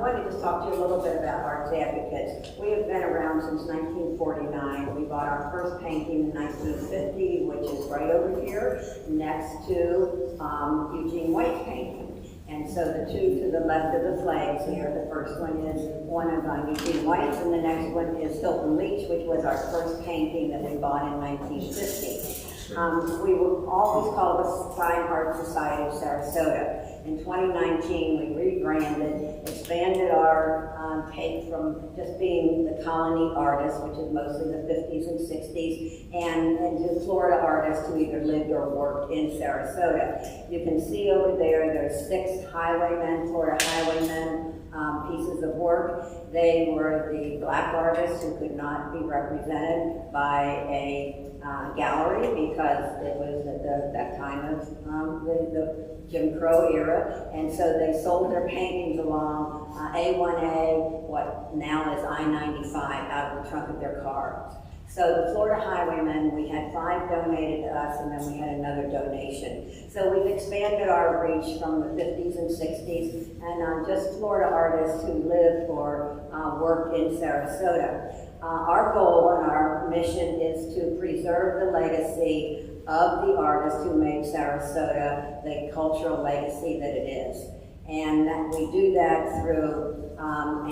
wanted to just talk to you a little bit about Arts Advocates. We have been around since 1949. We bought our first painting in 1950, which is right over here, next to Eugene White's painting. And so the two to the left of the flags here, the first one is one of Eugene White's, and the next one is Hilton Leach, which was our first painting that we bought in 1950. We were always called the Fine Art Society of Sarasota. In 2019, we rebranded, expanded our take from just being the colony artists, which is mostly the 50s and 60s, and into Florida artists who either lived or worked in Sarasota. You can see over there, there's 6 highwaymen, Florida highwaymen, pieces of work. They were the black artists who could not be represented by a gallery because it was at that time of the Jim Crow era, and so they sold their paintings along A1A, what now is I-95, out of the trunk of their car. So the Florida Highwaymen, we had 5 donated to us, and then we had another donation. So we've expanded our reach from the 50s and 60s, and just Florida artists who lived or worked in Sarasota. Our goal and our mission is to preserve the legacy of the artists who made Sarasota the cultural legacy that it is. And we do that through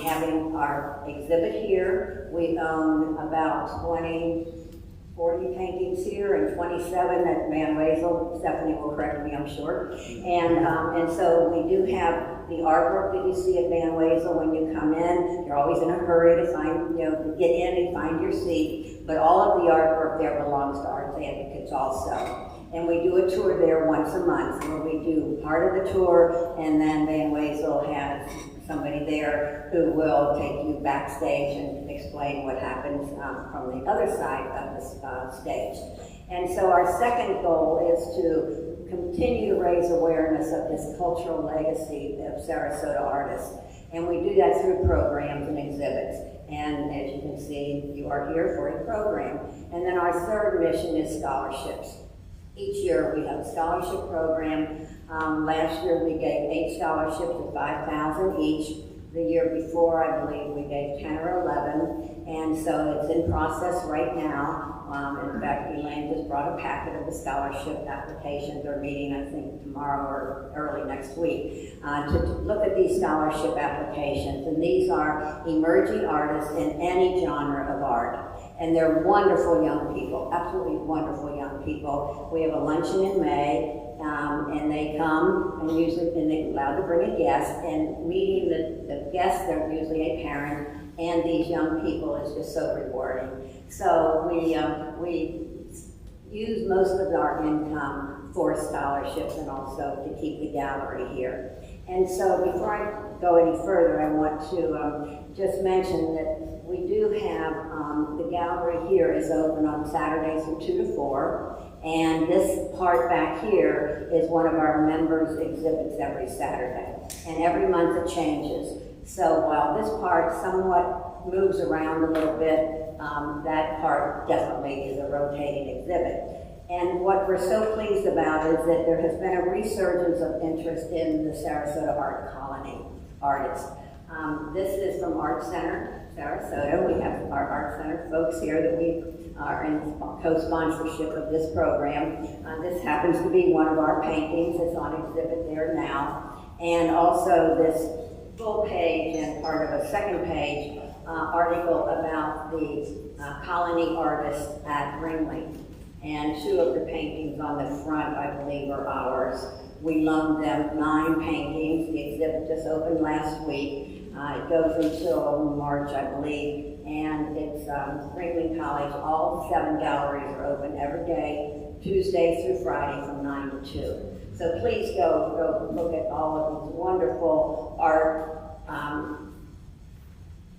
having our exhibit here. We own about 40 paintings here and 27 at Van Wezel. Stephanie will correct me, I'm sure. And so we do have the artwork that you see at Van Wezel when you come in. You're always in a hurry to find, to get in and find your seat. But all of the artwork there belongs to Arts Advocates also. And we do a tour there once a month where we do part of the tour, and then Van Wezel has somebody there who will take you backstage and explain what happens from the other side of the stage. And so our second goal is to continue to raise awareness of this cultural legacy of Sarasota artists. And we do that through programs and exhibits. And as you can see, you are here for a program. And then our third mission is scholarships. Each year we have a scholarship program. Last year we gave 8 scholarships of $5,000 each. The year before, I believe, we gave 10 or 11. And so it's in process right now. In fact, Elaine just brought a packet of the scholarship applications. They're meeting, I think, tomorrow or early next week to look at these scholarship applications. And these are emerging artists in any genre of art. And they're wonderful young people, absolutely wonderful young people. We have a luncheon in May, and they come, and they're allowed to bring a guest, and meeting the guests, they're usually a parent, and these young people is just so rewarding. So we use most of our income for scholarships and also to keep the gallery here. And so before I go any further, I want to just mention that we do have, the gallery here is open on Saturdays from 2 to 4, and this part back here is one of our members' exhibits every Saturday. And every month it changes. So while this part somewhat moves around a little bit, that part definitely is a rotating exhibit. And what we're so pleased about is that there has been a resurgence of interest in the Sarasota Art Colony artists. This is from Art Center, Sarasota. We have our Art Center folks here that we are in co-sponsorship of this program. This happens to be one of our paintings. It's on exhibit there now. And also this full page and part of a second page article about the colony artists at Ringling. And 2 of the paintings on the front, I believe, are ours. We loaned them 9 paintings. The exhibit just opened last week. It goes until March, I believe, and it's Ringling College. All 7 galleries are open every day, Tuesday through Friday from 9 to 2. So please go look at all of these wonderful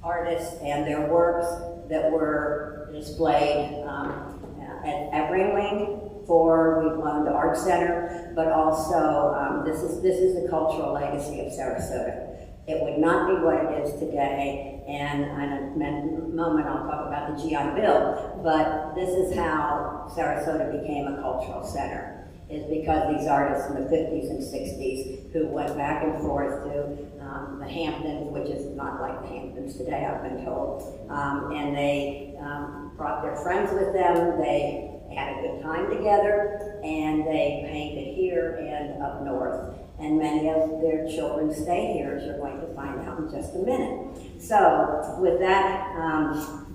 artists and their works that were displayed at Ringling. We've loaned the Art Center, but also this is the cultural legacy of Sarasota. It would not be what it is today, and in a moment I'll talk about the GI Bill, but this is how Sarasota became a cultural center. is because these artists in the 50s and 60s who went back and forth to the Hamptons, which is not like the Hamptons today, I've been told, and they brought their friends with them, they had a good time together, and they painted here and up north. And many of their children stay here, as you're going to find out in just a minute. So, with that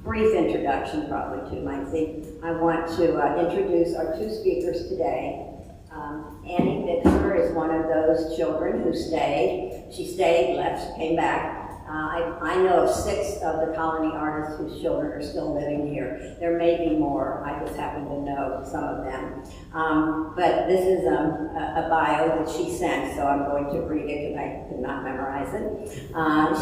brief introduction, probably too lengthy, I want to introduce our two speakers today. Annie Bixler is one of those children who stayed. She stayed, left, came back. I know of 6 of the colony artists whose children are still living here. There may be more. I just happen to know some of them. But this is a bio that she sent, so I'm going to read it because I could not memorize it.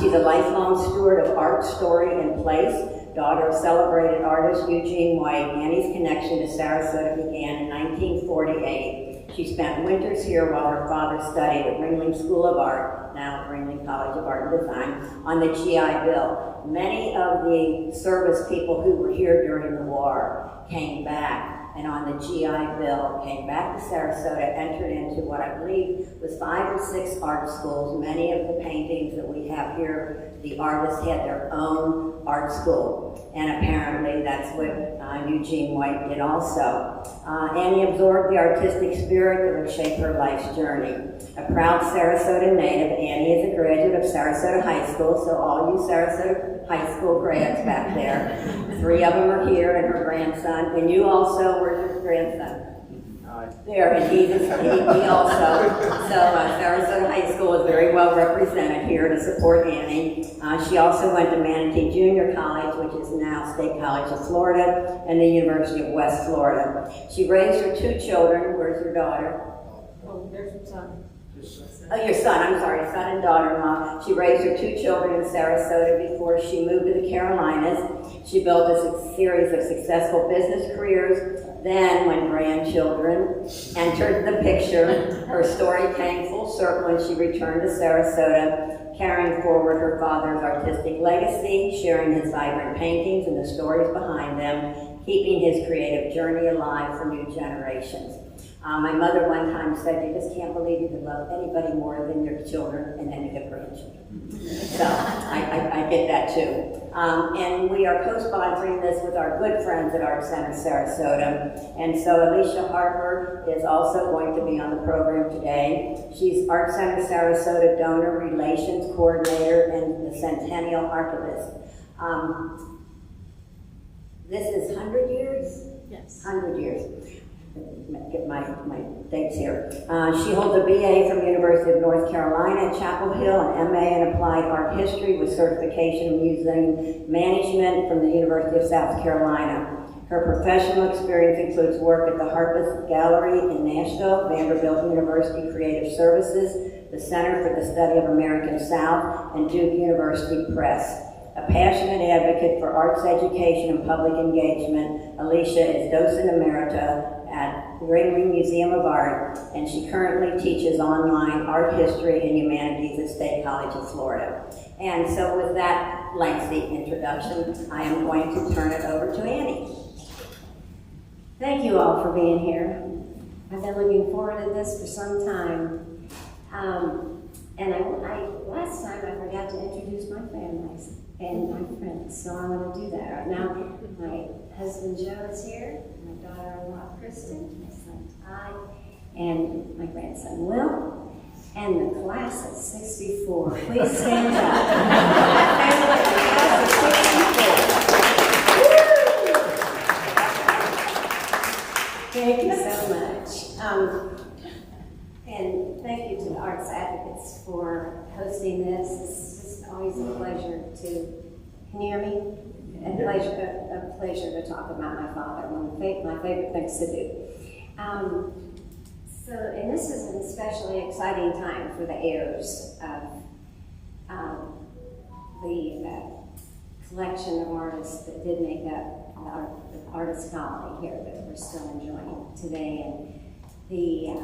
She's a lifelong steward of art, story, and place, daughter of celebrated artist Eugene White. Annie's connection to Sarasota began in 1948. She spent winters here while her father studied at Ringling School of Art, now Ringling College of Art and Design, on the GI Bill. Many of the service people who were here during the war came back, and on the GI Bill came back to Sarasota, entered into what I believe was 5 or 6 art schools. Many of the paintings that we have here, the artists had their own art school, and apparently that's what Eugene White did also. Annie absorbed the artistic spirit that would shape her life's journey. A proud Sarasota native, Annie is a graduate of Sarasota High School, so all you Sarasota High School grads back there, 3 of them are here, and her grandson, and you also, where's your grandson? There, and he also, so Sarasota High School is very well represented here to support Annie. She also went to Manatee Junior College, which is now State College of Florida, and the University of West Florida. She raised her 2 children. Where's your daughter? Oh, there's your son. Oh, your son, I'm sorry, son and daughter-in-law. She raised her 2 children in Sarasota before she moved to the Carolinas. She built a series of successful business careers. Then, when grandchildren entered the picture, her story came full circle when she returned to Sarasota, carrying forward her father's artistic legacy, sharing his vibrant paintings and the stories behind them, keeping his creative journey alive for new generations. My mother one time said, you just can't believe you can love anybody more than your children, and then you have grandchildren. So I get that too. And we are co-sponsoring this with our good friends at Art Center Sarasota. And so Alicia Harper is also going to be on the program today. She's Art Center Sarasota Donor Relations Coordinator and the Centennial Archivist. This is 100 years? Yes. 100 years. Get my dates here. She holds a BA from the University of North Carolina at Chapel Hill, an MA in Applied Art History with certification in Museum Management from the University of South Carolina. Her professional experience includes work at the Harpeth Gallery in Nashville, Vanderbilt University Creative Services, the Center for the Study of American South, and Duke University Press. A passionate advocate for arts education and public engagement, Alicia is docent emerita at the Ringling Museum of Art, and she currently teaches online art history and humanities at State College of Florida. And so with that lengthy introduction, I am going to turn it over to Annie. Thank you all for being here. I've been looking forward to this for some time. And last time I forgot to introduce my families and my friends, so I'm going to do that right now. My husband Joe is here, my daughter-in-law Kristen, my son Todd, and my grandson Will, and the class of 64. Please stand up. Family, the class of 64. Thank you so much. And thank you to the Arts Advocates for hosting this. It's just always a pleasure to, can you hear me? A pleasure to talk about my father, one of my favorite things to do. And this is an especially exciting time for the heirs of the collection of artists that did make up the artist colony here that we're still enjoying today. And the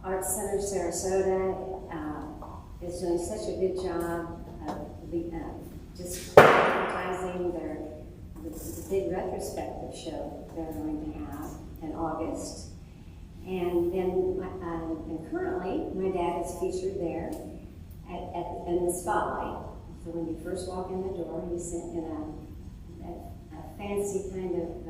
Arts Center Sarasota is doing such a good job of just advertising the big retrospective show they're going to have in August. And then, and currently, my dad is featured there in the spotlight. So when you first walk in the door, he's in a fancy kind of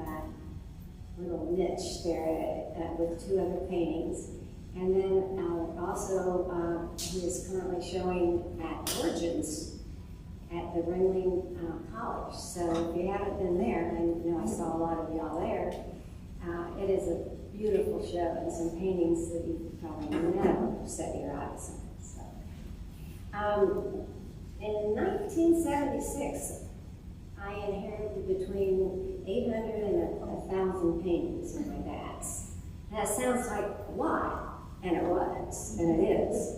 little niche there with two other paintings. And then also, he is currently showing at Origins at the Ringling College. So if you haven't been there, and you know I saw a lot of y'all there, it is a beautiful show and some paintings that you probably never set your eyes on. So, in 1976, I inherited between 800 and 1,000 paintings of my dad's. That sounds like a lot, and it was, and it is.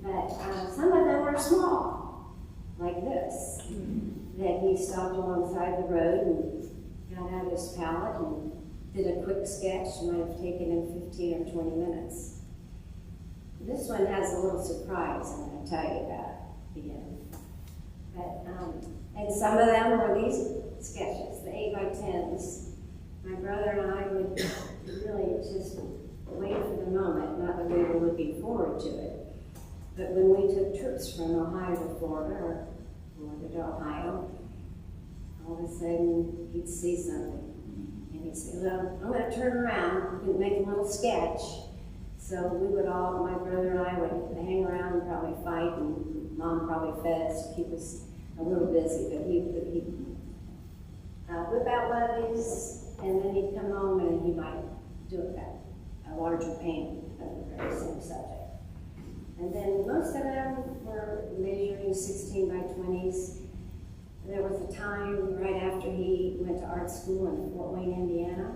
But some of them are small, like this, that he stopped alongside the road and got out his palette and did a quick sketch. Might have taken him 15 or 20 minutes. This one has a little surprise I'm going to tell you about at the end. But, and some of them were these sketches, the 8x10s. My brother and I would really just wait for the moment, not that we were looking forward to it, but when we took trips from Ohio to Florida, or Florida to Ohio, all of a sudden he'd see something. And he'd say, well, I'm going to turn around and make a little sketch. So we would all, my brother and I would hang around and probably fight, and Mom probably fed us to keep us a little busy, but he'd whip out one of these, and then he'd come home and he might do a larger painting of the very same subject. And then most of them were measuring 16 by 20s. There was a time right after he went to art school in Fort Wayne, Indiana,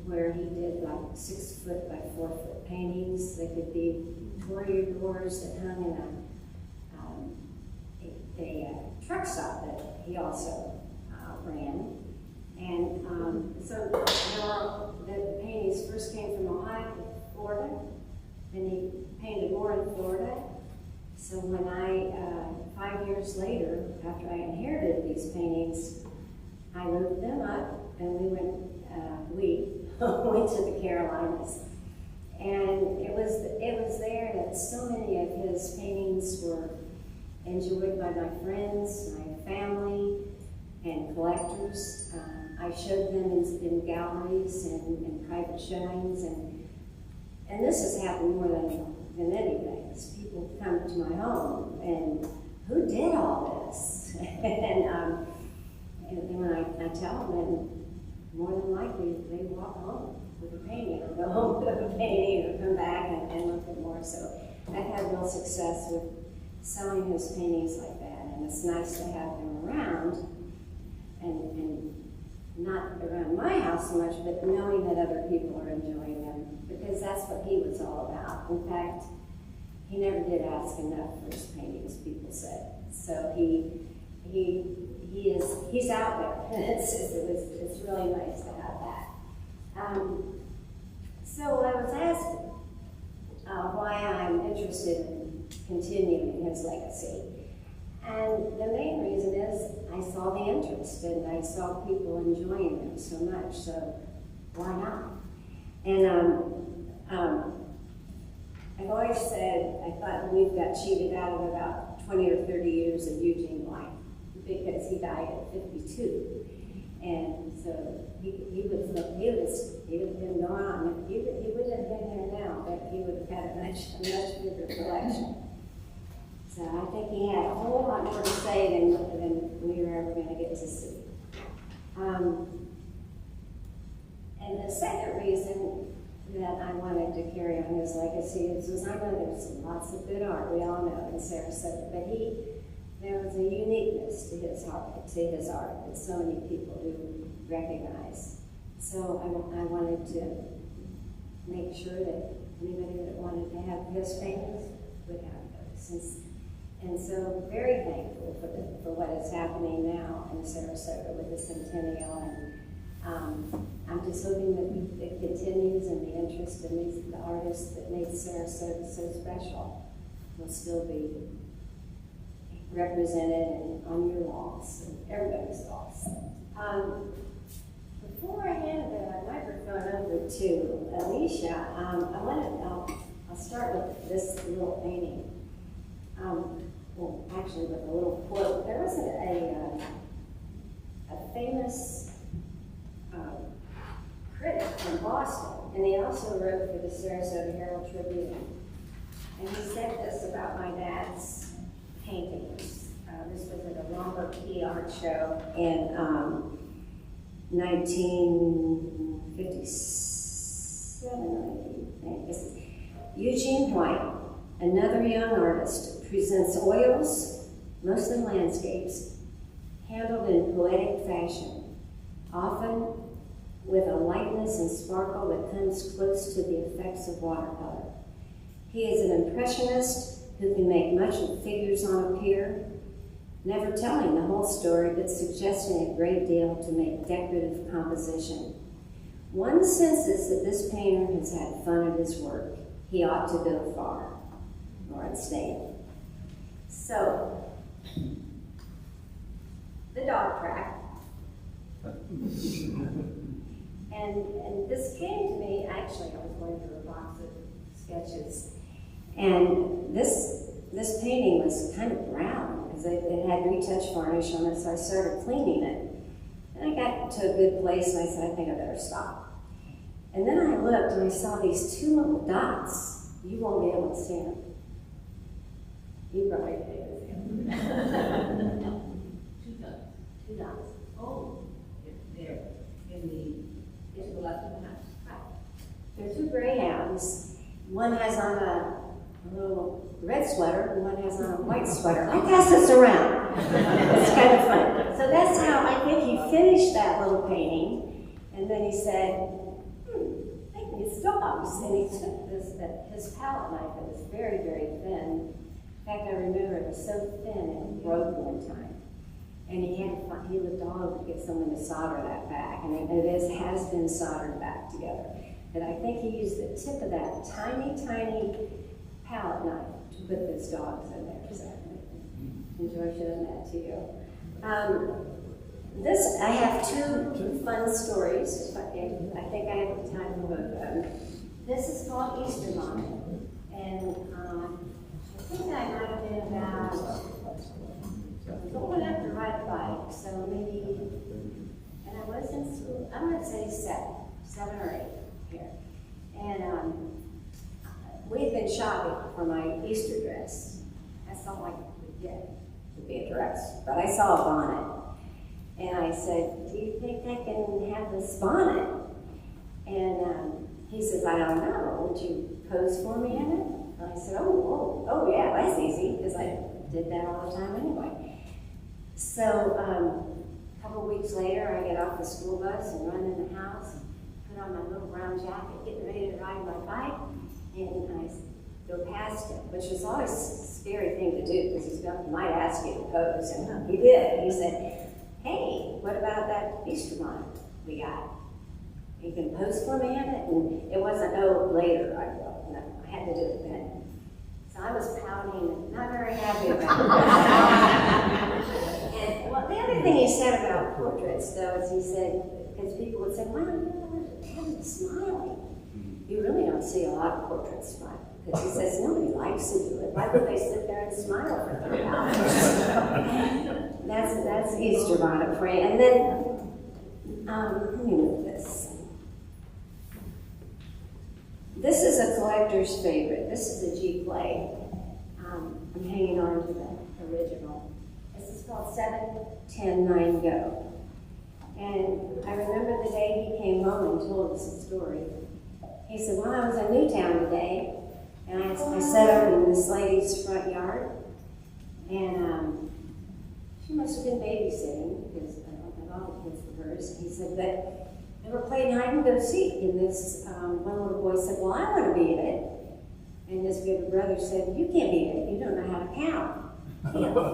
where he did like 6 foot by 4 foot paintings. They could be Victoria doors that hung in a truck stop that he also ran. And so the paintings first came from Ohio to Florida, and he painted more in Florida. So when 5 years later, after I inherited these paintings, I moved them up, and we went to the Carolinas. And it was there that so many of his paintings were enjoyed by my friends, my family, and collectors. I showed them in galleries and in private showings, and this has happened more than anything. People come to my home, and who did all this? and when I tell them, then more than likely they walk home with a painting, or go home with a painting, or come back and look at more. So I've had real success with selling his paintings like that, and it's nice to have them around, and not around my house so much, but knowing that other people are enjoying them, because that's what he was all about. In fact, he never did ask enough for his paintings, people said. So he's out there. It's really nice to have that. So I was asked why I'm interested in continuing his legacy. And the main reason is I saw the interest, and I saw people enjoying them so much, so why not? And I've always said I thought we've got cheated out of about 20 or 30 years of Eugene White, because he died at 52. And so he would have been going on. He would have been here now, but he would have had a much bigger collection. So I think he had a whole lot more to say than we were ever going to get to see. And the second reason that I wanted to carry on his legacy is I know there's lots of good art, we all know, in Sarasota, but there was a uniqueness to his art that so many people do recognize. So I wanted to make sure that anybody that wanted to have his paintings would have those. And so very thankful for what is happening now in Sarasota with the Centennial, and I'm just hoping that it continues, and the interest in the artists that made Sarasota so special will still be represented and on your walls, and everybody's walls. Before I hand the microphone over to Alicia, I'll start with this little painting. Well, actually with a little quote. There was a famous critic from Boston, and he also wrote for the Sarasota Herald Tribune. And he said this about my dad's paintings. This was at a Lombard Key art show in 1957, I think. Eugene White, another young artist, presents oils, mostly landscapes, handled in poetic fashion, often with a lightness and sparkle that comes close to the effects of watercolor. He is an impressionist who can make much of figures on a pier, never telling the whole story, but suggesting a great deal to make decorative composition. One senses that this painter has had fun at his work. He ought to go far, or abstain. So, the dog track. And this came to me, actually, I was going through a box of sketches. And this painting was kind of brown, because it had retouch varnish on it, so I started cleaning it. And I got to a good place, and I said, I think I better stop. And then I looked, and I saw these two little dots. You won't be able to see them. You probably can't even see them. Two dots. Oh, there, to the left of the house. Right. They're two greyhounds. One has on a little red sweater, and one has on a white sweater. I pass this around. It's kind of fun. So that's how I think he finished that little painting. And then he said, I think it's dogs. And he took his palette knife. It was very, very thin. In fact, I remember it was so thin it broke one time. And he had the dog to get someone to solder that back. And it has been soldered back together. And I think he used the tip of that tiny, tiny palette knife to put those dogs in there. So I enjoy showing that to you. I have two fun stories. I think I have the time for both of them. This is called Easter Bonnet. And I think I might have been about, I was old enough to ride a bike, so maybe, and I was in school, I'm going to say seven or eight here. And we had been shopping for my Easter dress. That's all I could get to be a dress, but I saw a bonnet. And I said, do you think I can have this bonnet? And he says, I don't know, would you pose for me in it? And I said, oh yeah, that's easy, because I did that all the time anyway. So a couple of weeks later, I get off the school bus and run in the house, put on my little brown jacket, getting ready to ride my bike, and I go past him, which was always a scary thing to do, because he might ask you to pose, and he did. He said, hey, what about that Easter bonnet we got? You can pose for me in it? And it wasn't, later, I had to do it then. So I was pouting and not very happy about it. And well, the other thing he said about portraits, though, is he said, because people would say, wow, Kevin's smiling. You really don't see a lot of portraits smiling. Because he says, nobody likes to do it. Why would they sit there and smile for 3 hours? That's Easter bonnet for you. And then, let me move this. This is a collector's favorite. This is a G play. I'm hanging on to the original. This is called 7, 10, 9, Go. And I remember the day he came home and told us a story. He said, well, I was in Newtown today, and I sat over in this lady's front yard, and she must have been babysitting, because I don't have all the kids for hers. He said, but they were playing hide and go seek, and this one little boy said, well, I want to be in it. And his big brother said, you can't be in it, you don't know how to count.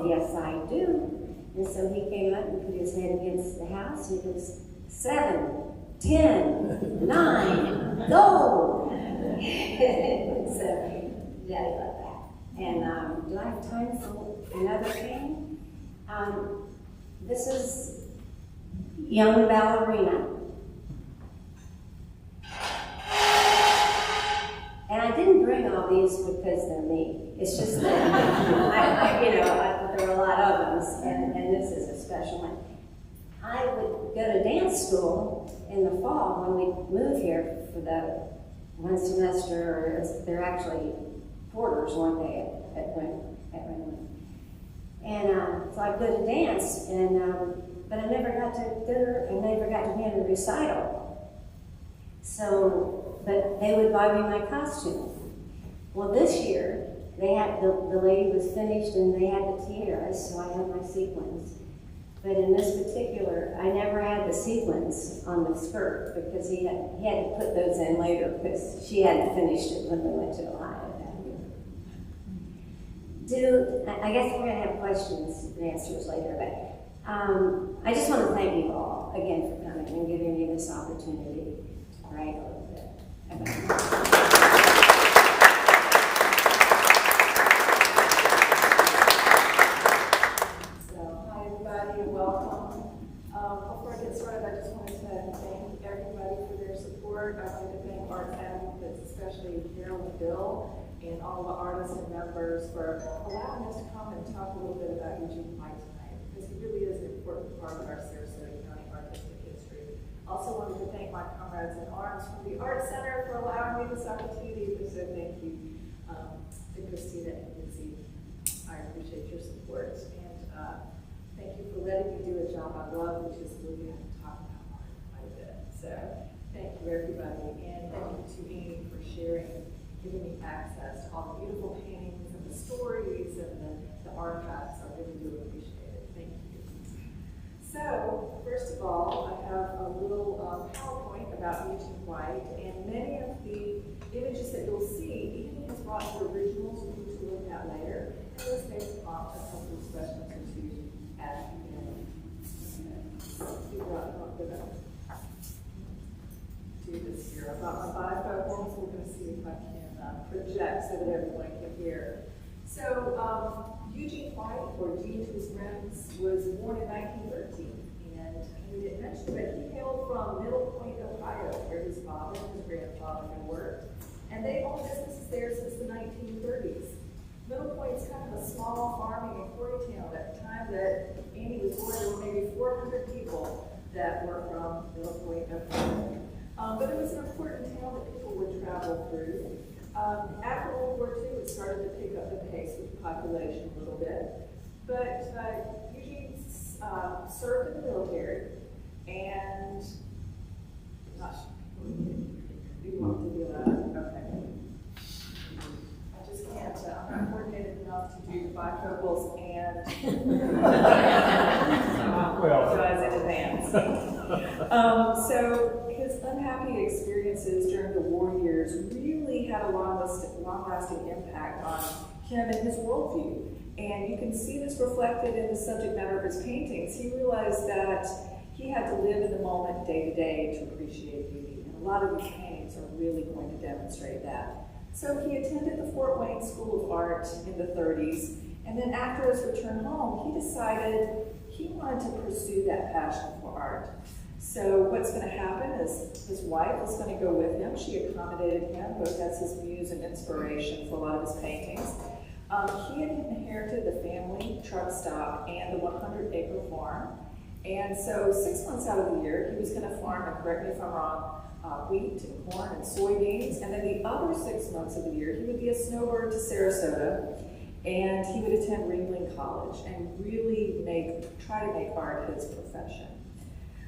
Yes, I do. And so he came up and put his head against the house, and he goes, 7, 10, 9, go! So, Daddy loved that. And do I have time for another thing? This is young ballerina. these because they're me. It's just that, there are a lot of them, and this is a special one. I would go to dance school in the fall when we move here for the one semester, or they're actually porters one day at Ringling. And so I'd go to dance, but I never got to go, I never got to be in a recital. So, but they would buy me my costume. Well, this year, they had, the lady was finished and they had the tiaras, so I had my sequins. But in this particular, I never had the sequins on the skirt because he had to put those in later because she hadn't finished it when we went to Ohio that year. I guess we're going to have questions and answers later, but I just want to thank you all again for coming and giving me this opportunity to write a little bit about it. Before I get started, I just wanted to thank everybody for their support. I'd like to thank Arts Advocates, especially Carol and Bill, and all the artists and members for allowing us to come and talk a little bit about Eugene White tonight, because he really is an important part of our Sarasota County artistic history. Also wanted to thank my comrades in arms from the Art Center for allowing me this opportunity. So thank you to Christina and Lindsay. I appreciate your support. And thank you for letting me do a job I love, which is moving and talking about art quite a bit. So thank you, everybody. And thank you to Amy for sharing, giving me access to all the beautiful paintings and the stories and the archives. I really do appreciate it. Thank you. So, first of all, I have a little PowerPoint about Eugene White, and many of the images that you'll see, Ian has brought the originals for you to look at later, and this may prompt a couple of questions or two at the end. I'm going to do this here. I've got my bifocals. We're going to see if I can project so that everyone can hear. So, Eugene White, or Gene to his friends, was born in 1913, and he didn't mention, but he hailed from Middle Point, Ohio, where his father and his grandfather had worked, and they owned businesses there since the 1930s. Middle Point's kind of a small farming and quarry town. At the time that Andy was born, there were maybe 400 people that were from Middle Point, Ohio. But it was an important town that people would travel through. After World War II, it started to pick up the pace with the population a little bit. But Eugene served in the military, and I'm not sure. Do you want to be allowed? Okay. I just can't, I'm not coordinated enough to do bifocals and apologize in advance. So his unhappy experiences during the war years really had a long-lasting impact on him and his worldview. And you can see this reflected in the subject matter of his paintings. He realized that he had to live in the moment day to day to appreciate beauty. And a lot of these paintings are really going to demonstrate that. So he attended the Fort Wayne School of Art in the 30s. And then after his return home, he decided he wanted to pursue that passion for art. So what's going to happen is his wife was going to go with him. She accommodated him, both as his muse and inspiration for a lot of his paintings. He had inherited the family truck stop and the 100-acre farm. And so 6 months out of the year, he was going to farm, and correct me if I'm wrong, wheat and corn and soybeans. And then the other 6 months of the year, he would be a snowbird to Sarasota, and he would attend Ringling College and really try to make art his profession.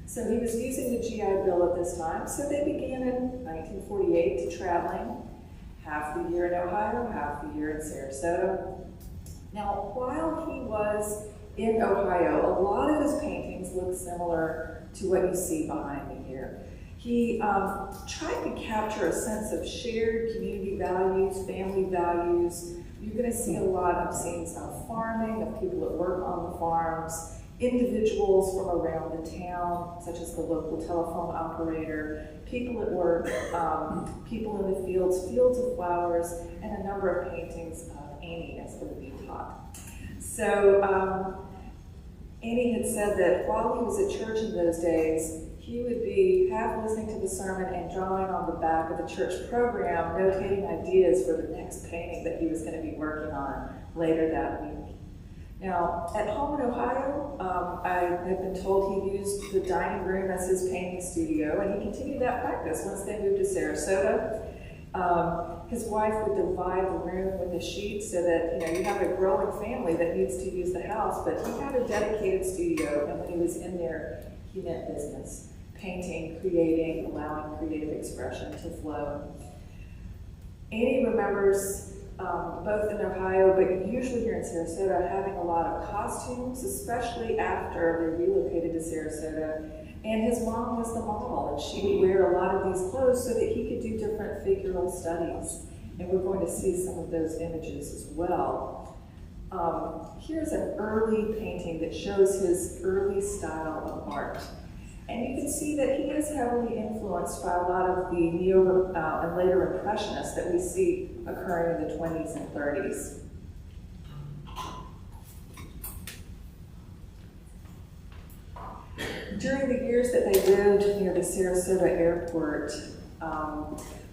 So he was using the GI Bill at this time, so they began in 1948 to traveling, half the year in Ohio, half the year in Sarasota. Now, while he was in Ohio, a lot of his paintings look similar to what you see behind me here. He tried to capture a sense of shared community values, family values. You're going to see a lot of scenes of farming, of people that work on the farms, individuals from around the town, such as the local telephone operator, people at work, people in the fields of flowers, and a number of paintings of Annie as the lead top. So Annie had said that while he was at church in those days, he would be half listening to the sermon and drawing on the back of the church program, notating ideas for the next painting that he was going to be working on later that week. Now, at home in Ohio, I have been told he used the dining room as his painting studio, and he continued that practice once they moved to Sarasota. His wife would divide the room with a sheet so that, you have a growing family that needs to use the house, but he had a dedicated studio, and when he was in there, he meant business. Painting, creating, allowing creative expression to flow. Annie remembers both in Ohio, but usually here in Sarasota, having a lot of costumes, especially after they relocated to Sarasota. And his mom was the model, and she would wear a lot of these clothes so that he could do different figural studies. And we're going to see some of those images as well. Here's an early painting that shows his early style of art. And you can see that he is heavily influenced by a lot of the neo and later impressionists that we see occurring in the 20s and 30s. During the years that they lived near the Sarasota airport,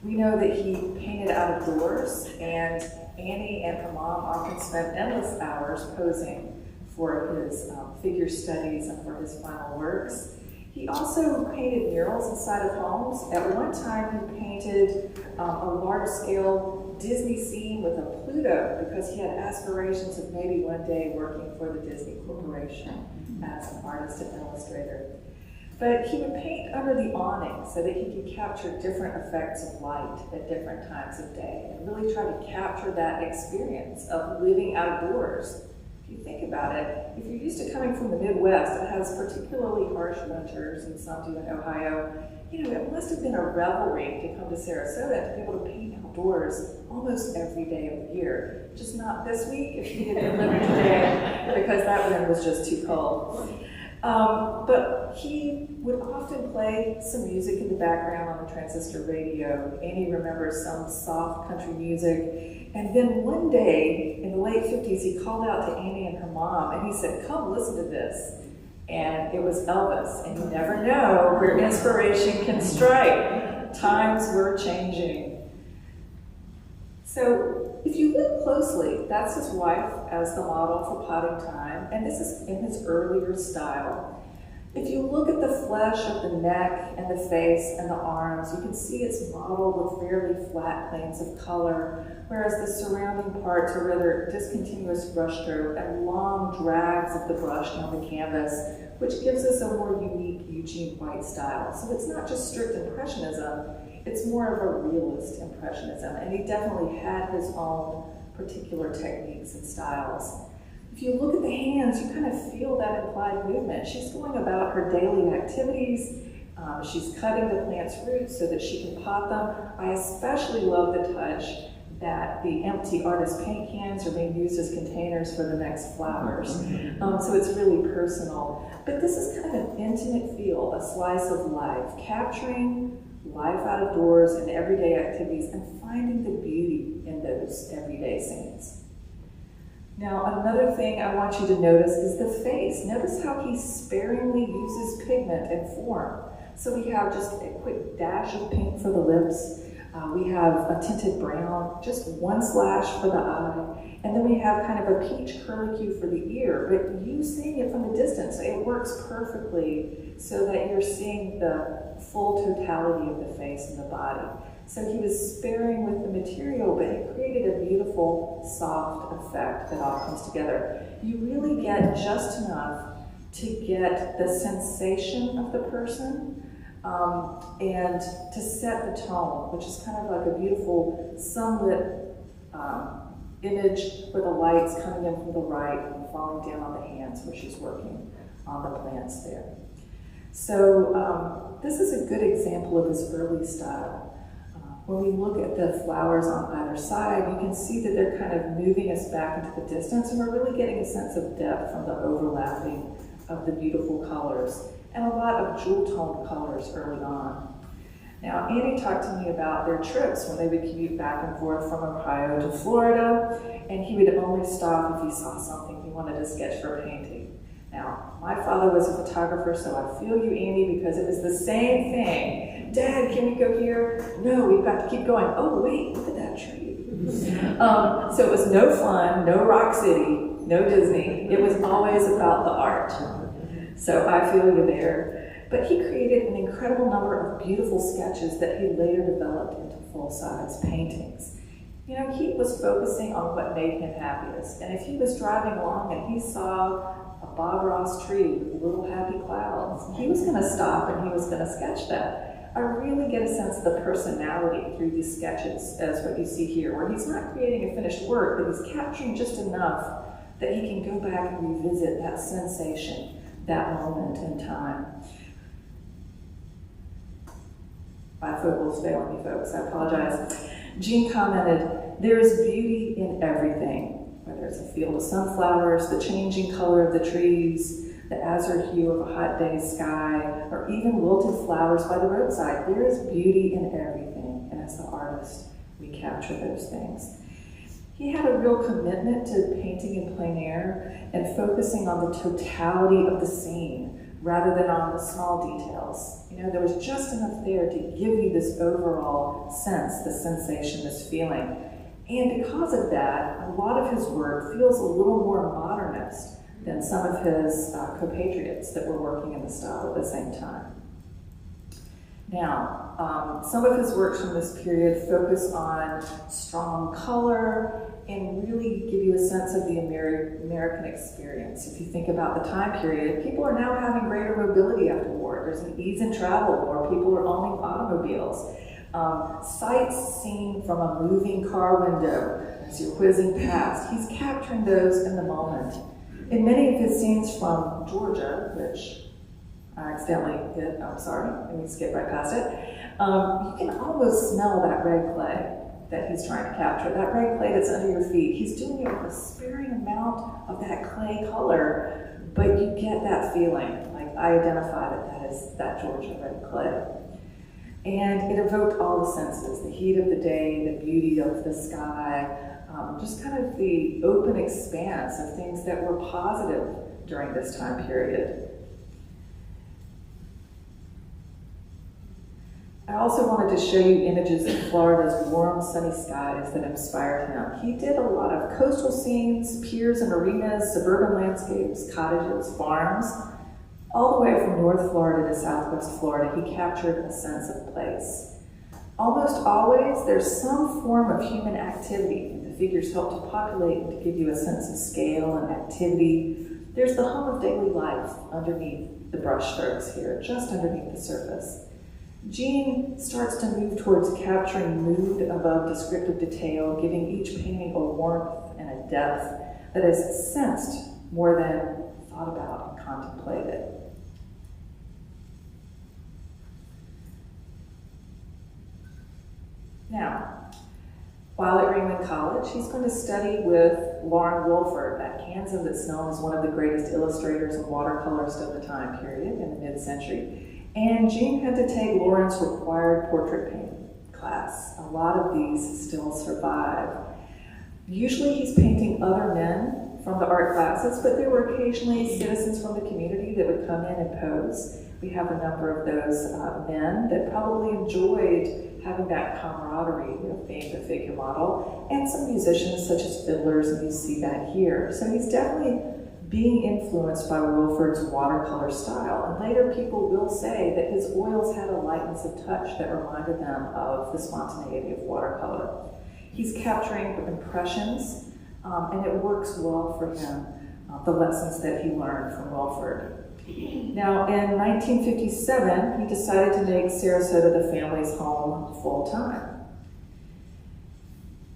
we know that he painted out of doors, and Annie and her mom often spent endless hours posing for his figure studies and for his final works. He also painted murals inside of homes. At one time, he painted a large-scale Disney scene with a Pluto because he had aspirations of maybe one day working for the Disney Corporation as an artist and illustrator. But he would paint under the awning so that he could capture different effects of light at different times of day and really try to capture that experience of living outdoors. If you think about it, if you're used to coming from the Midwest, it has particularly harsh winters, and some do in Ohio, it must have been a revelry to come to Sarasota to be able to paint outdoors almost every day of the year. Just not this week if you didn't live today, because that wind was just too cold. But he would often play some music in the background on the transistor radio. Annie remembers some soft country music. And then one day, in the late 50s, he called out to Annie and her mom, and he said, "Come listen to this." And it was Elvis, and you never know where inspiration can strike. Times were changing. So if you look closely, that's his wife as the model for Potting Time, and this is in his earlier style. If you look at the flesh of the neck and the face and the arms, you can see it's modeled with fairly flat planes of color, whereas the surrounding parts are rather discontinuous brushstroke and long drags of the brush down the canvas, which gives us a more unique Eugene White style. So it's not just strict impressionism, it's more of a realist impressionism, and he definitely had his own particular techniques and styles. If you look at the hands, you kind of feel that implied movement. She's going about her daily activities. She's cutting the plant's roots so that she can pot them. I especially love the touch that the empty artist paint cans are being used as containers for the next flowers. So it's really personal. But this is kind of an intimate feel, a slice of life, capturing life out of doors and everyday activities and finding the beauty in those everyday scenes. Now, another thing I want you to notice is the face. Notice how he sparingly uses pigment and form. So we have just a quick dash of pink for the lips. We have a tinted brown, just one slash for the eye. And then we have kind of a peach curlicue for the ear, but you seeing it from a distance, it works perfectly so that you're seeing the full totality of the face and the body. So he was sparing with the material, but it created a beautiful, soft effect that all comes together. You really get just enough to get the sensation of the person and to set the tone, which is kind of like a beautiful sunlit image where the light's coming in from the right and falling down on the hands where she's working on the plants there. So this is a good example of his early style. When we look at the flowers on either side, you can see that they're kind of moving us back into the distance, and we're really getting a sense of depth from the overlapping of the beautiful colors, and a lot of jewel-toned colors early on. Now, Annie talked to me about their trips when they would commute back and forth from Ohio to Florida, and he would only stop if he saw something he wanted to sketch for a painting. Now, My father was a photographer, so I feel you, Andy, because it was the same thing. Dad, can we go here? No, we've got to keep going. Oh, wait, look at that tree. So it was no fun, no Rock City, no Disney. It was always about the art. So I feel you there. But he created an incredible number of beautiful sketches that he later developed into full-size paintings. You know, he was focusing on what made him happiest. And if he was driving along and he saw a Bob Ross tree with little happy clouds, he was going to stop and he was going to sketch that. I really get a sense of the personality through these sketches, as what you see here, where he's not creating a finished work, but he's capturing just enough that he can go back and revisit that sensation, that moment in time. Bifocals failing me, folks, I apologize. Jean commented, there is beauty in everything, whether it's a field of sunflowers, the changing color of the trees, the azure hue of a hot day's sky, or even wilted flowers by the roadside. There is beauty in everything, and as the artist, we capture those things. He had a real commitment to painting in plein air and focusing on the totality of the scene rather than on the small details. You know, there was just enough there to give you this overall sense, the sensation, this feeling. And because of that, a lot of his work feels a little more modernist than some of his compatriots that were working in the style at the same time. Now, some of his works from this period focus on strong color and really give you a sense of the American experience. If you think about the time period, people are now having greater mobility after war. There's an ease in travel, more people are owning automobiles. Sights seen from a moving car window as you're whizzing past. He's capturing those in the moment. In many of his scenes from Georgia, which I accidentally did, I'm sorry, let me skip right past it, you can almost smell that red clay that he's trying to capture, that red clay that's under your feet. He's doing it with a sparing amount of that clay color, but you get that feeling, like I identify that is that Georgia red clay. And it evoked all the senses, the heat of the day, the beauty of the sky, just kind of the open expanse of things that were positive during this time period. I also wanted to show you images of Florida's warm, sunny skies that inspired him. He did a lot of coastal scenes, piers and marinas, suburban landscapes, cottages, farms. All the way from North Florida to Southwest Florida, he captured a sense of place. Almost always, there's some form of human activity. The figures help to populate and to give you a sense of scale and activity. There's the hum of daily life underneath the brush strokes here, just underneath the surface. Jean starts to move towards capturing mood above descriptive detail, giving each painting a warmth and a depth that is sensed more than thought about and contemplated. Now, while at Ringling College, he's going to study with Lauren Wilford, that Kansan that's known as one of the greatest illustrators and watercolorists of the time period in the mid-century. And Jean had to take Lauren's required portrait painting class. A lot of these still survive. Usually he's painting other men from the art classes, but there were occasionally citizens from the community that would come in and pose. We have a number of those men that probably enjoyed having that camaraderie of being the figure model, and some musicians such as fiddlers, and you see that here. So he's definitely being influenced by Wilford's watercolor style. And later people will say that his oils had a lightness of touch that reminded them of the spontaneity of watercolor. He's capturing impressions, and it works well for him, the lessons that he learned from Wilford. Now, in 1957, he decided to make Sarasota the family's home full-time.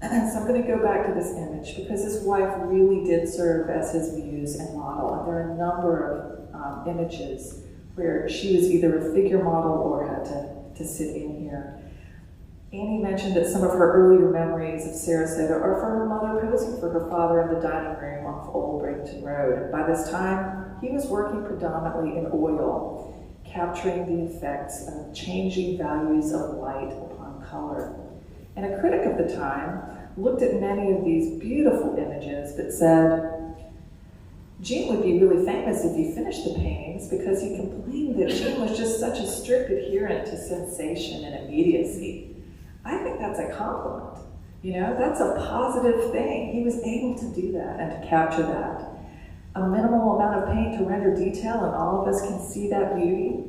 And so I'm going to go back to this image because his wife really did serve as his muse and model. And there are a number of images where she was either a figure model or had to sit in here. Annie mentioned that some of her earlier memories of Sarasota are for her mother posing for her father in the dining room off Old Bradenton Road. By this time, he was working predominantly in oil, capturing the effects of changing values of light upon color. And a critic of the time looked at many of these beautiful images but said, Gene would be really famous if he finished the paintings because he complained that Gene was just such a strict adherent to sensation and immediacy. I think that's a compliment. You know, that's a positive thing. He was able to do that and to capture that. A minimal amount of paint to render detail, and all of us can see that beauty.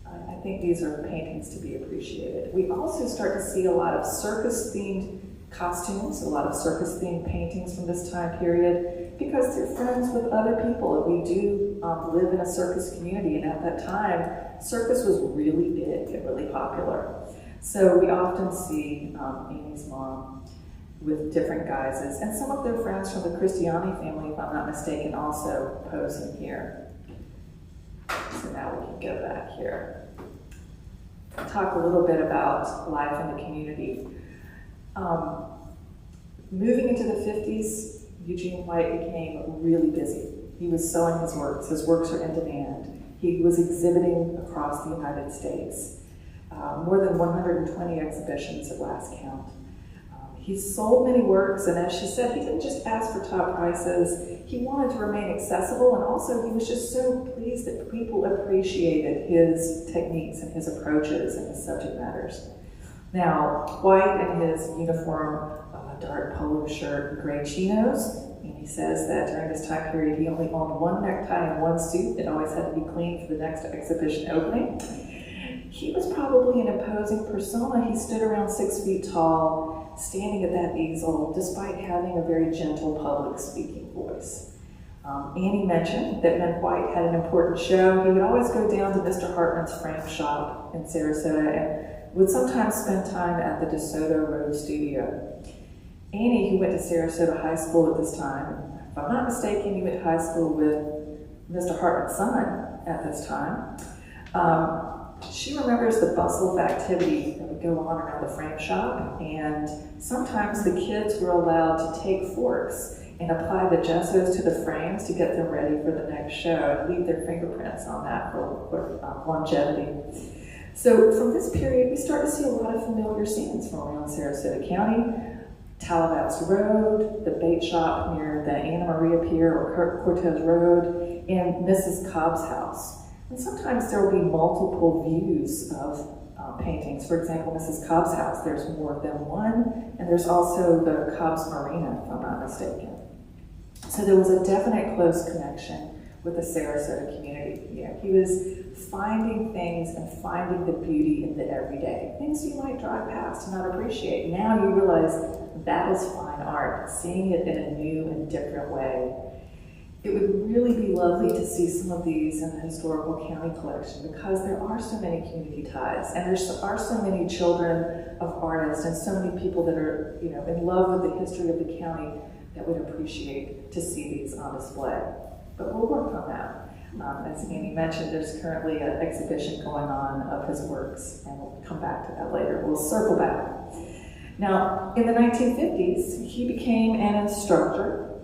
I think these are paintings to be appreciated. We also start to see a lot of circus-themed costumes, a lot of circus-themed paintings from this time period, because they're friends with other people. We do live in a circus community, and at that time, circus was really big and really popular. So we often see Amy's mom with different guises, and some of their friends from the Christiani family, if I'm not mistaken, also posing here. So now we can go back here. Talk a little bit about life in the community. Moving into the 50s, Eugene White became really busy. He was selling his works. His works are in demand. He was exhibiting across the United States. More than 120 exhibitions at last count. He sold many works, and as she said, he didn't just ask for top prices. He wanted to remain accessible, and also he was just so pleased that people appreciated his techniques and his approaches and his subject matters. Now, White in his uniform, dark polo shirt and gray chinos, and he says that during this time period he only owned one necktie and one suit. It always had to be clean for the next exhibition opening. He was probably an imposing persona. He stood around 6 feet tall, standing at that easel, despite having a very gentle public speaking voice. Annie mentioned that when White had an important show, he would always go down to Mr. Hartman's frame shop in Sarasota and would sometimes spend time at the DeSoto Road studio. Annie, who went to Sarasota High School at this time, if I'm not mistaken, he went to high school with Mr. Hartman's son at this time. She remembers the bustle of activity that would go on around the frame shop, and sometimes the kids were allowed to take forks and apply the gessos to the frames to get them ready for the next show and leave their fingerprints on that for longevity. So from this period, we start to see a lot of familiar scenes from around Sarasota County. Talavas Road, the bait shop near the Anna Maria Pier or Cortez Road, and Mrs. Cobb's house. And sometimes there will be multiple views of paintings. For example, Mrs. Cobb's house, there's more than one, and there's also the Cobb's Marina, if I'm not mistaken. So there was a definite close connection with the Sarasota community. You know, he was finding things and finding the beauty in the everyday. Things you might drive past and not appreciate. Now you realize that is fine art, seeing it in a new and different way. It would really be lovely to see some of these in the Historical County Collection because there are so many community ties and there are so many children of artists and so many people that are, you know, in love with the history of the county that would appreciate to see these on display. But we'll work on that. As Annie mentioned, there's currently an exhibition going on of his works, and we'll come back to that later. We'll circle back. Now, in the 1950s, he became an instructor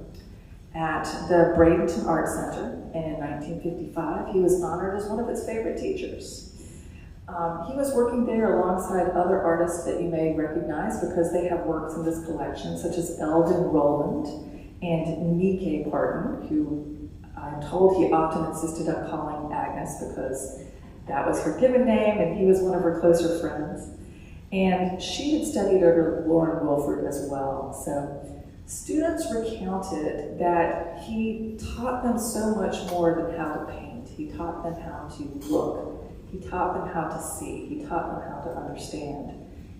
at the Bradenton Art Center, and in 1955, he was honored as one of its favorite teachers. He was working there alongside other artists that you may recognize because they have works in this collection, such as Eldon Rowland and Nike Parton, who I'm told he often insisted on calling Agnes because that was her given name and he was one of her closer friends. And she had studied under Lauren Wilford as well. So students recounted that he taught them so much more than how to paint. He taught them how to look. He taught them how to see. He taught them how to understand.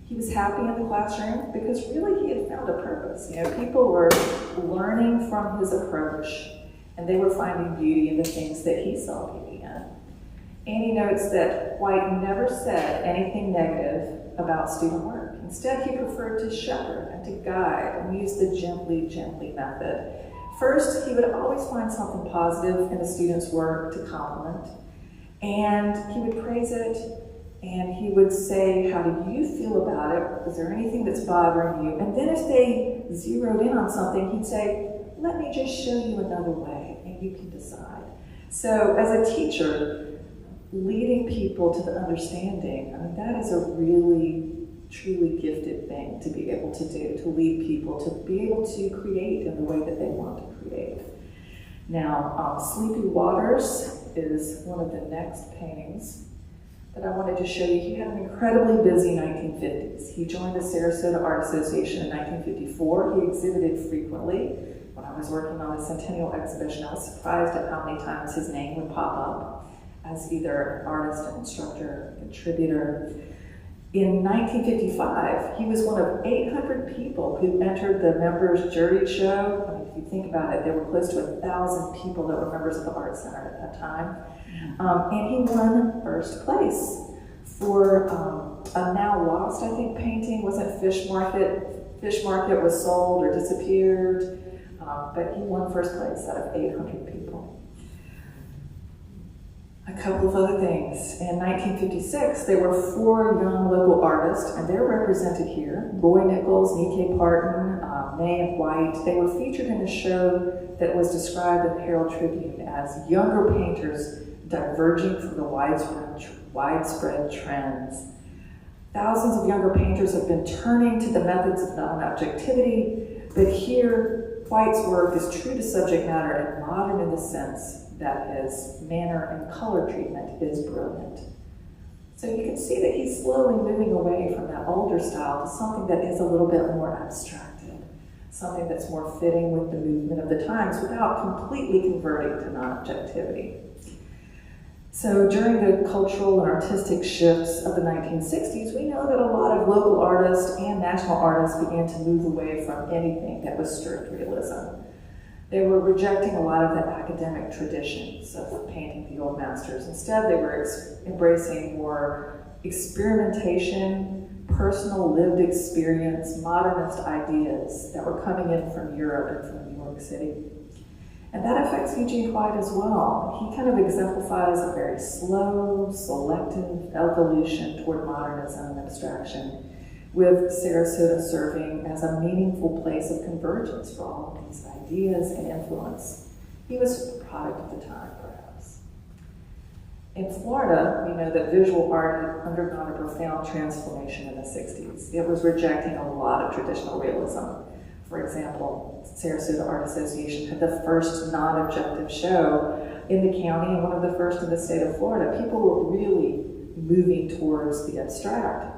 He was happy in the classroom because really he had found a purpose. You know, people were learning from his approach and they were finding beauty in the things that he saw beauty in. Annie notes that White never said anything negative about student work. Instead, he preferred to shepherd and to guide and use the gently method. First, he would always find something positive in the student's work to compliment, and he would praise it, and he would say, how do you feel about it? Is there anything that's bothering you? And then if they zeroed in on something, he'd say, let me just show you another way, and you can decide. So as a teacher, leading people to the understanding, I mean, that is a really, truly gifted thing to be able to do, to lead people, to be able to create in the way that they want to create. Now, Sleepy Waters is one of the next paintings that I wanted to show you. He had an incredibly busy 1950s. He joined the Sarasota Art Association in 1954. He exhibited frequently. When I was working on the Centennial exhibition, I was surprised at how many times his name would pop up as either an artist, an instructor, a contributor. In 1955, he was one of 800 people who entered the members' juried show. I mean, if you think about it, there were close to 1,000 people that were members of the Art Center at that time. And he won first place for a now lost, I think, painting. Wasn't Fish Market? Fish Market was sold or disappeared, but he won first place out of 800 people. A couple of other things. In 1956, there were 4 young local artists, and they're represented here. Roy Nichols, Nike Parton, May White. They were featured in a show that was described in the Herald Tribune as younger painters diverging from the widespread trends. Thousands of younger painters have been turning to the methods of non-objectivity, but here, White's work is true to subject matter and modern in the sense that his manner and color treatment is brilliant. So you can see that he's slowly moving away from that older style to something that is a little bit more abstracted, something that's more fitting with the movement of the times without completely converting to non-objectivity. So during the cultural and artistic shifts of the 1960s, we know that a lot of local artists and national artists began to move away from anything that was strict realism. They were rejecting a lot of the academic traditions of painting the old masters. Instead, they were embracing more experimentation, personal lived experience, modernist ideas that were coming in from Europe and from New York City. And that affects Eugene White as well. He kind of exemplifies a very slow, selective evolution toward modernism and abstraction, with Sarasota serving as a meaningful place of convergence for all of these ideas and influence. He was a product of the time, perhaps. In Florida, we know that visual art had undergone a profound transformation in the 60s. It was rejecting a lot of traditional realism. For example, Sarasota Art Association had the first non-objective show in the county and one of the first in the state of Florida. People were really moving towards the abstract.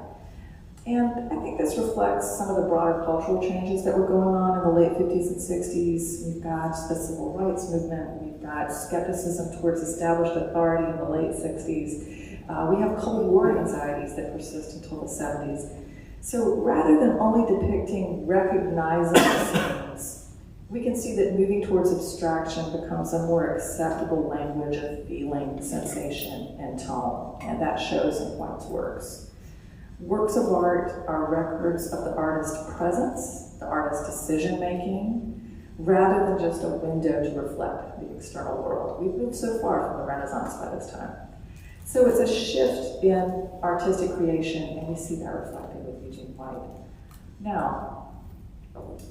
And I think this reflects some of the broader cultural changes that were going on in the late 50s and 60s. We've got the civil rights movement. We've got skepticism towards established authority in the late 60s. We have Cold War anxieties that persist until the 70s. So rather than only depicting recognizable scenes, we can see that moving towards abstraction becomes a more acceptable language of feeling, sensation, and tone. And that shows in White's works. Works of art are records of the artist's presence, the artist's decision-making, rather than just a window to reflect the external world. We've moved so far from the Renaissance by this time. So it's a shift in artistic creation, and we see that reflected with Eugene White. Now,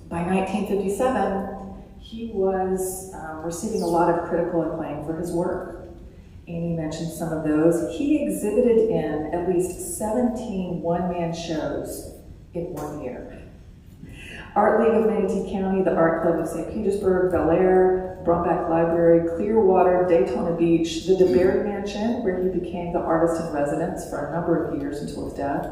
by 1957, he was receiving a lot of critical acclaim for his work. Amy mentioned some of those. He exhibited in at least 17 one-man shows in 1 year. Art League of Manatee County, the Art Club of St. Petersburg, Bel Air, Brumback Library, Clearwater, Daytona Beach, the DeBerry Mansion, where he became the artist in residence for a number of years until his death,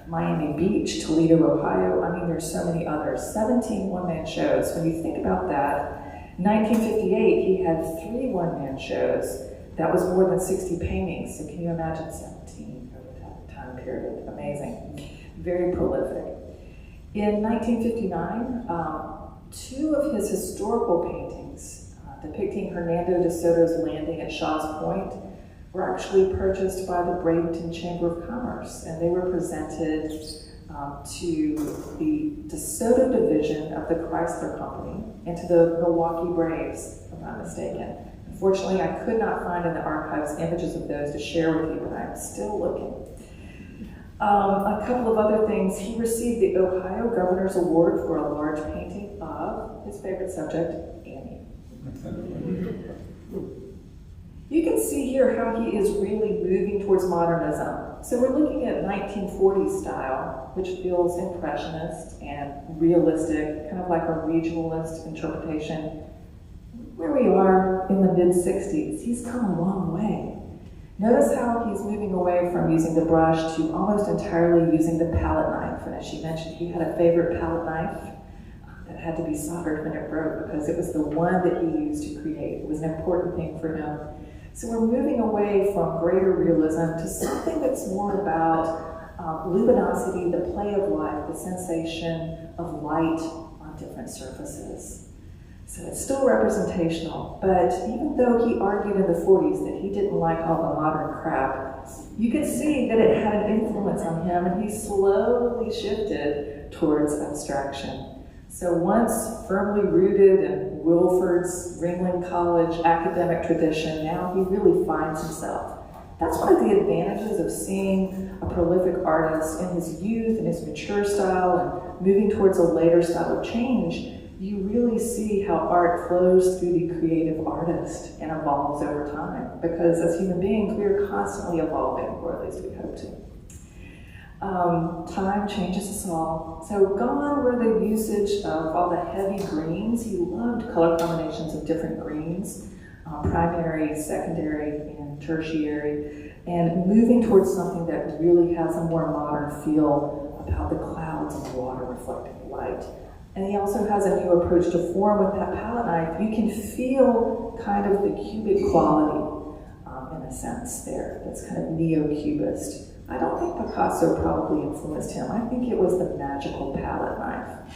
Miami Beach, Toledo, Ohio. I mean, there's so many others. 17 one-man shows. When you think about that, 1958, he had 3 one-man shows. That was more than 60 paintings, so can you imagine 17 over that time period? Amazing. Very prolific. In 1959, 2 of his historical paintings depicting Hernando de Soto's landing at Shaw's Point were actually purchased by the Bradenton Chamber of Commerce, and they were presented to the De Soto division of the Chrysler Company and to the Milwaukee Braves, if I'm not mistaken. Unfortunately, I could not find in the archives images of those to share with you, but I'm still looking. A couple of other things. He received the Ohio Governor's Award for a large painting of his favorite subject, Annie. You can see here how he is really moving towards modernism. So we're looking at 1940s style, which feels impressionist and realistic, kind of like a regionalist interpretation. where we are in the mid-60s, he's come a long way. Notice how he's moving away from using the brush to almost entirely using the palette knife. And as she mentioned, he had a favorite palette knife that had to be soldered when it broke because it was the one that he used to create. It was an important thing for him. So we're moving away from greater realism to something that's more about luminosity, the play of light, the sensation of light on different surfaces. So it's still representational, but even though he argued in the 40s that he didn't like all the modern crap, you could see that it had an influence on him, and he slowly shifted towards abstraction. So once firmly rooted in Wilford's Ringling College academic tradition, now he really finds himself. That's one of the advantages of seeing a prolific artist in his youth and his mature style and moving towards a later style of change. You really see how art flows through the creative artist and evolves over time. Because as human beings, we are constantly evolving, or at least we hope to. Time changes us all. So gone were the usage of all the heavy greens. He loved color combinations of different greens, primary, secondary, and tertiary, and moving towards something that really has a more modern feel about the clouds and the water reflecting the light. And he also has a new approach to form with that palette knife. You can feel kind of the cubic quality, in a sense there. That's kind of neo-cubist. I don't think Picasso probably influenced him. I think it was the magical palette knife.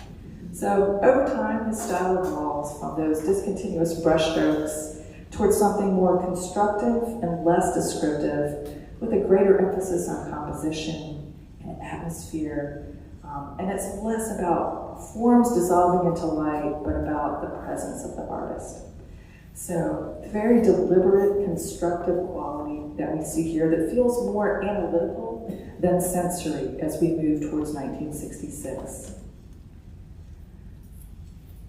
So over time, his style evolves from those discontinuous brushstrokes towards something more constructive and less descriptive, with a greater emphasis on composition and atmosphere. And it's less about forms dissolving into light, but about the presence of the artist. So, the very deliberate, constructive quality that we see here that feels more analytical than sensory as we move towards 1966.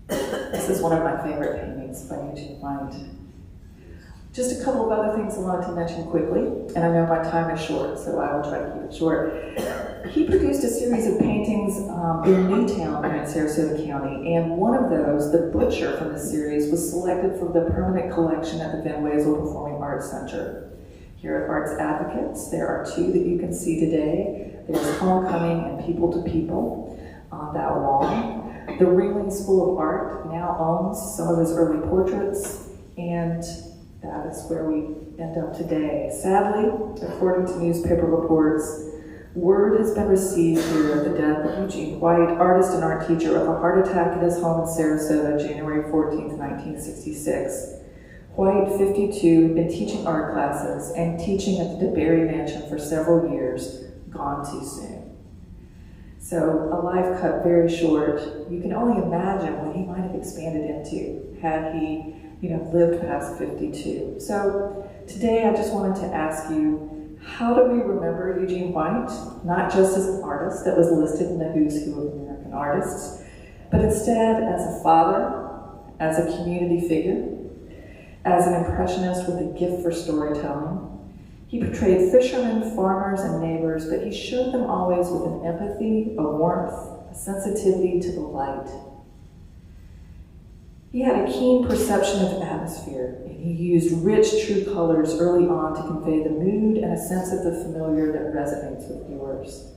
This is one of my favorite paintings by Eugene White. Just a couple of other things I wanted to mention quickly, and I know my time is short, so I will try to keep it short. He produced a series of paintings in Newtown in Sarasota County, and one of those, The Butcher from the series, was selected from the permanent collection at the Van Wezel Performing Arts Center. Here at Arts Advocates, there are two that you can see today. There's Homecoming and People to People on that wall. The Ringling School of Art now owns some of his early portraits, and that is where we end up today. Sadly, according to newspaper reports, word has been received here of the death of Eugene White, artist and art teacher, of a heart attack at his home in Sarasota, January 14th, 1966. White, 52, had been teaching art classes and teaching at the DeBerry Mansion for several years, gone too soon. So a life cut very short. You can only imagine what he might have expanded into had he lived past 52. So today I just wanted to ask you, how do we remember Eugene White? Not just as an artist that was listed in the Who's Who of American Artists, but instead as a father, as a community figure, as an impressionist with a gift for storytelling. He portrayed fishermen, farmers, and neighbors, but he showed them always with an empathy, a warmth, a sensitivity to the light. He had a keen perception of atmosphere, and he used rich, true colors early on to convey the mood and a sense of the familiar that resonates with viewers.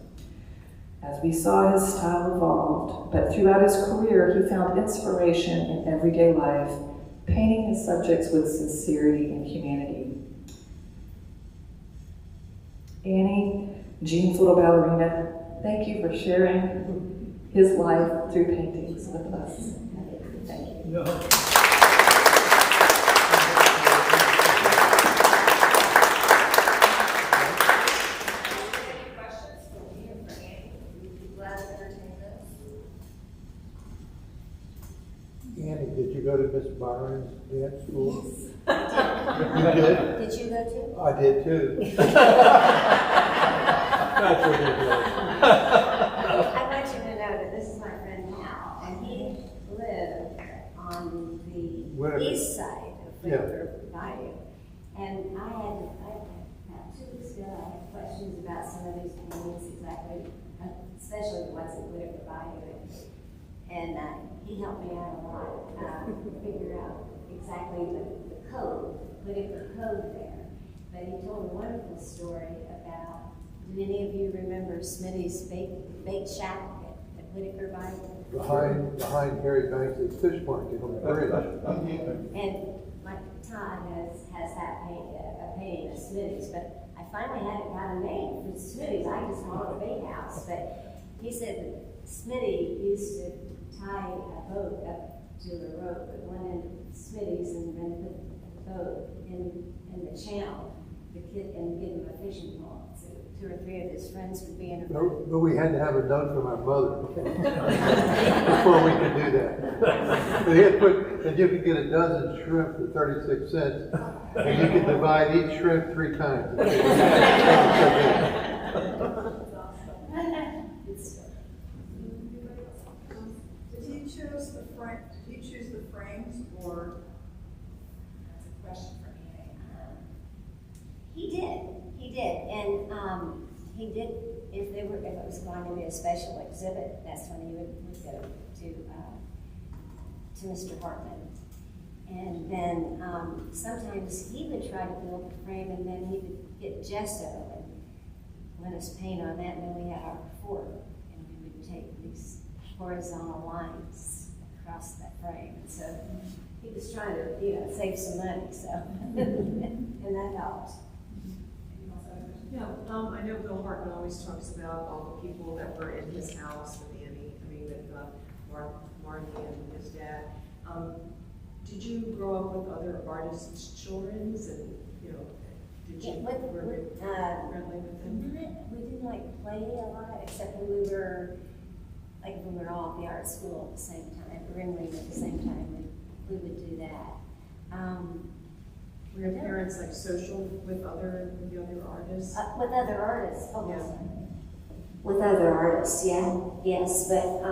As we saw, his style evolved, but throughout his career, he found inspiration in everyday life, painting his subjects with sincerity and humanity. Annie, Gene's little ballerina, thank you for sharing his life through paintings with us. Thank you. No. Annie, did you go to Miss Byron's dance school? Yes. You did? Did you go too? I did too. That's ridiculous. I want you to know that this is my friend Hal, and he lived on the east side of River Bayou. And about 2 weeks ago, I had questions about some of these paintings, exactly, especially the ones at River Bayou. And he helped me out a lot, figure out exactly the code, Whitaker code there. But he told a wonderful story about, did any of you remember Smitty's bake shack at Whitaker Bible? Behind Harry Banks' fish market on the bridge. And my Todd has that painting of Smitty's, but I finally hadn't got a name for Smitty's. I just called it the bakehouse. But he said that Smitty used to tie a boat up to a rope at one end of Smitty's and then put the boat in the channel and give him a fishing pole. So 2 or 3 of his friends would be in a boat. But we had to have a note from our mother before we could do that. But he had put that you could get a dozen shrimp for 36 cents, and you could divide each shrimp 3 times. Did you choose the frames, or that's a question for me? He did, and he did. If it was going to be a special exhibit, that's when he would go to Mr. Hartman, and then sometimes he would try to build the frame, and then he would get gesso and let us paint on that, and then we had our fork, and we would take these horizontal lines across that frame. And so he was trying to, save some money, so and that helped. Yeah, I know Bill Hartman always talks about all the people that were in his house with Marty and his dad. Did you grow up with other artists' children, and did you With friendly with them? we didn't like play a lot, except when we were all at the art school at the same time, Ringling at the same time, we would do that. Were your parents like social with the other artists? With other artists, Yeah. With other artists, yeah, yes, but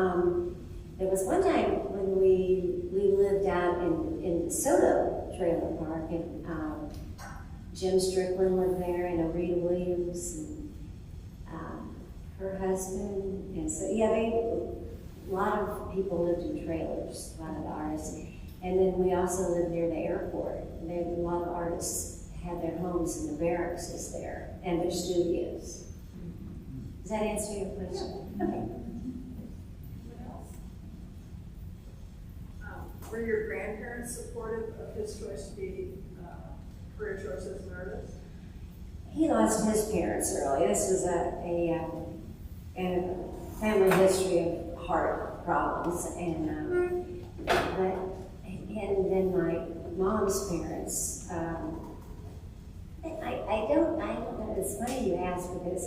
there was one time when we lived out in Soto Trailer Park, and Jim Strickland lived there, and Rita Williams, and her husband, and so a lot of people lived in trailers, a lot of the artists, and then we also lived near the airport. And a lot of artists had their homes in the barracks there and their studios. Does that answer your question? Yeah. Okay. Were your grandparents supportive of his choice to be career choice as an artist? He lost his parents early. This was a family history of heart problems, and then my mom's parents. I don't know. It's funny you ask, because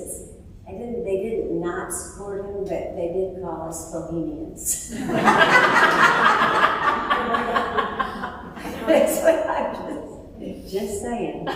they didn't not support him, but they did call us bohemians. That's what I'm just saying.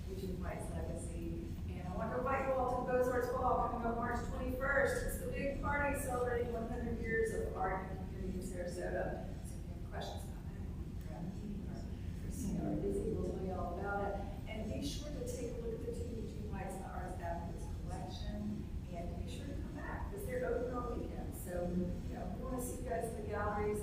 Eugene White's legacy. And I want to invite you all to Bozart's Ball coming up March 21st. It's the big party celebrating 100 years of art and community in Sarasota. So if you have questions about that, grab me or Christina or Izzy will tell you all about it. And be sure to take a look at the two Eugene White's and the Arts Advocates collection. And be sure to come back, because they're open all weekend. So, we want to see you guys in the galleries.